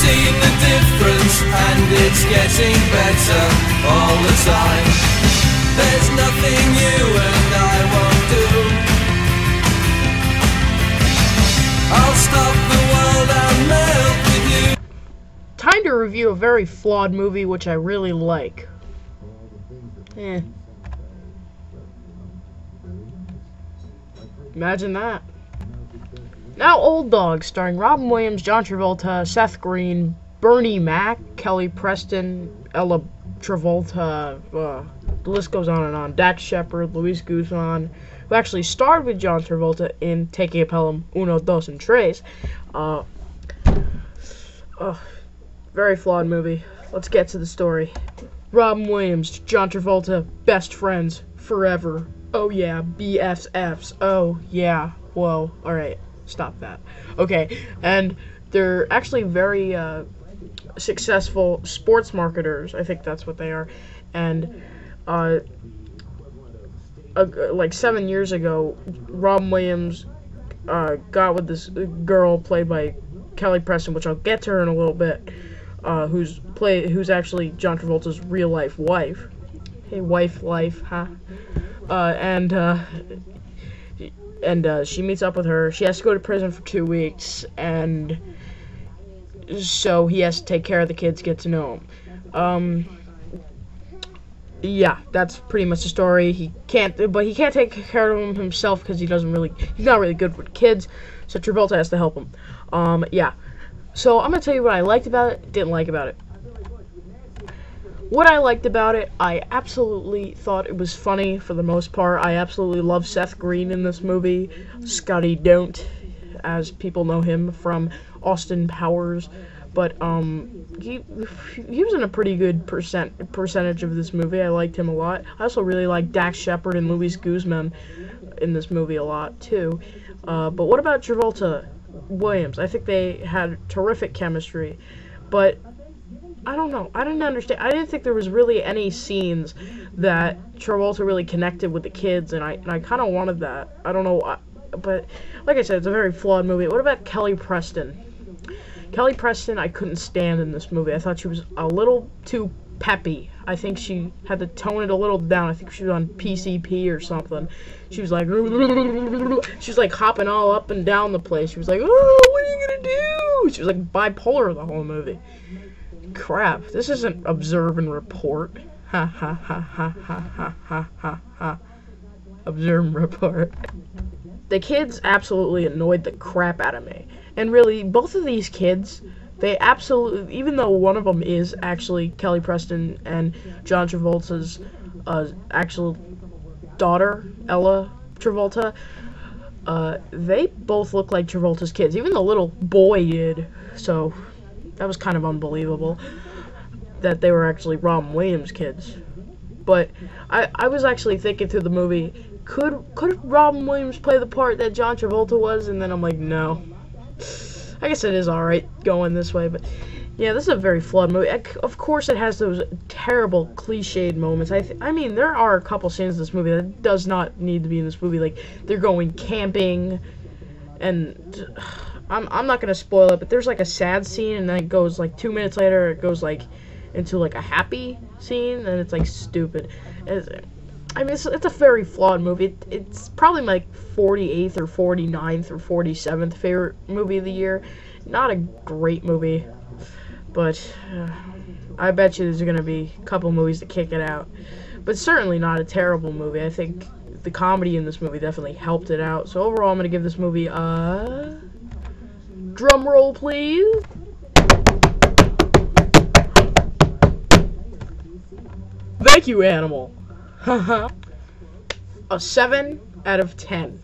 seen the difference, and it's getting better all the time. There's nothing you and I won't do. I'll stop the world and melt with you. Time to review a very flawed movie which I really like. Imagine that. Now Old Dog, starring Robin Williams, John Travolta, Seth Green, Bernie Mac, Kelly Preston, Ella Travolta, the list goes on and on. Dax Shepard, Luis Guzman, who actually starred with John Travolta in Taking a Pelham, Uno, Dos, and Tres. Very flawed movie. Let's get to the story. Robin Williams, John Travolta, best friends forever. Oh yeah, BFFs. Oh yeah. Whoa. Alright, stop that. Okay, and they're actually very successful sports marketers. I think that's what they are. And like 7 years ago, Robin Williams got with this girl played by Kelly Preston, which I'll get to her in a little bit. Who's actually John Travolta's real life wife. Hey, wife life, huh? And she meets up with her. She has to go to prison for 2 weeks, and so he has to take care of the kids, get to know them. Yeah, that's pretty much the story. He can't take care of them himself because he's not really good with kids, so Travolta has to help him. Yeah. So I'm gonna tell you what I liked about it, didn't like about it. What I liked about it, I absolutely thought it was funny for the most part. I absolutely love Seth Green in this movie. Scotty Don't, as people know him from Austin Powers. But he was in a pretty good percentage of this movie. I liked him a lot. I also really like Dax Shepard and Luis Guzman in this movie a lot too. But what about Travolta Williams? I think they had terrific chemistry, but I don't know. I didn't understand. I didn't think there was really any scenes that Travolta really connected with the kids, and I kind of wanted that. I don't know, but like I said, it's a very flawed movie. What about Kelly Preston? Kelly Preston, I couldn't stand in this movie. I thought she was a little too peppy. I think she had to tone it a little down. I think she was on PCP or something. She was like hopping all up and down the place. She was like, oh, what are you gonna do? She was like bipolar the whole movie. Crap, this isn't Observe and Report. Ha ha ha ha ha ha ha ha ha. Observe and Report. The kids absolutely annoyed the crap out of me. And really, both of these kids, they absolutely, even though one of them is actually Kelly Preston and John Travolta's actual daughter, Ella Travolta, they both look like Travolta's kids. Even the little boy did. So that was kind of unbelievable that they were actually Robin Williams' kids. But I was actually thinking through the movie, could Robin Williams play the part that John Travolta was? And then I'm like, no. I guess it is alright going this way, but yeah, this is a very flawed movie. Of course it has those terrible cliched moments. I mean, there are a couple scenes in this movie that does not need to be in this movie. Like, they're going camping, and I'm not gonna spoil it, but there's like a sad scene, and then it goes like 2 minutes later, it goes like into like a happy scene, and it's like stupid. I mean, it's a very flawed movie. It's probably my 48th or 49th or 47th favorite movie of the year. Not a great movie, but I bet you there's going to be a couple movies that kick it out. But certainly not a terrible movie. I think the comedy in this movie definitely helped it out. So overall, I'm going to give this movie a... drum roll, please. Thank you, Animal. A 7 out of 10.